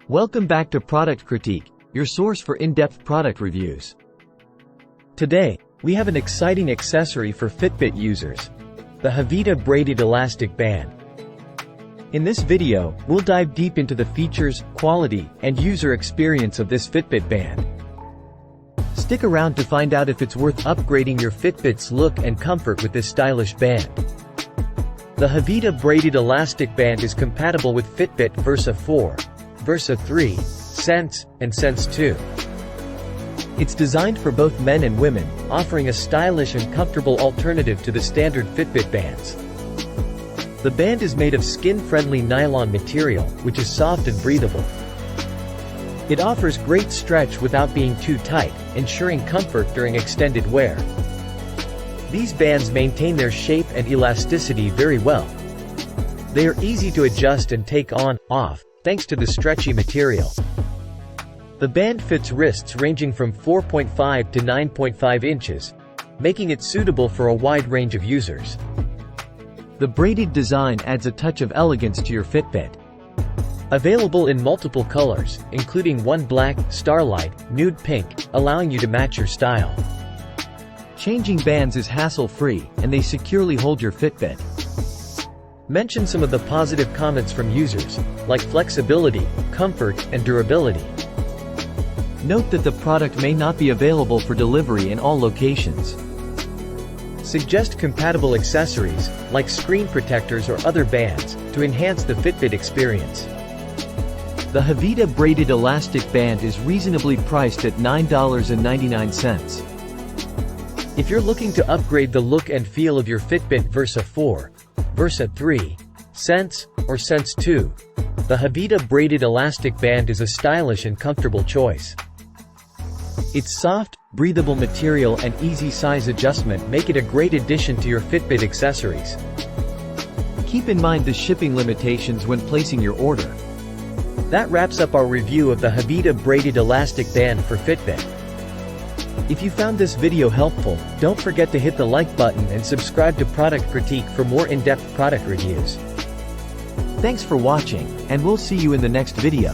Welcome back to Product Critique, your source for in-depth product reviews. Today, we have an exciting accessory for Fitbit users, the Haveda Braided Elastic Band. In this video, we'll dive deep into the features, quality, and user experience of this Fitbit band. Stick around to find out if it's worth upgrading your Fitbit's look and comfort with this stylish band. The Haveda Braided Elastic Band is compatible with Fitbit Versa 4, Versa 3, Sense, and Sense 2. It's designed for both men and women, offering a stylish and comfortable alternative to the standard Fitbit bands. The band is made of skin-friendly nylon material, which is soft and breathable. It offers great stretch without being too tight, ensuring comfort during extended wear. These bands maintain their shape and elasticity very well. They are easy to adjust and take on, off, thanks to the stretchy material. The band fits wrists ranging from 4.5 to 9.5 inches, making it suitable for a wide range of users. The braided design adds a touch of elegance to your Fitbit. Available in multiple colors, including one black, starlight, nude pink, allowing you to match your style. Changing bands is hassle-free, and they securely hold your Fitbit. Mention some of the positive comments from users, like flexibility, comfort, and durability. Note that the product may not be available for delivery in all locations. Suggest compatible accessories, like screen protectors or other bands, to enhance the Fitbit experience. The Haveda Braided Elastic Band is reasonably priced at $9.99. If you're looking to upgrade the look and feel of your Fitbit Versa 4, Versa 3, Sense, or Sense 2, the Haveda Braided Elastic Band is a stylish and comfortable choice. Its soft, breathable material and easy size adjustment make it a great addition to your Fitbit accessories. Keep in mind the shipping limitations when placing your order. That wraps up our review of the Haveda Braided Elastic Band for Fitbit. If you found this video helpful, don't forget to hit the like button and subscribe to Product Critique for more in-depth product reviews. Thanks for watching, and we'll see you in the next video.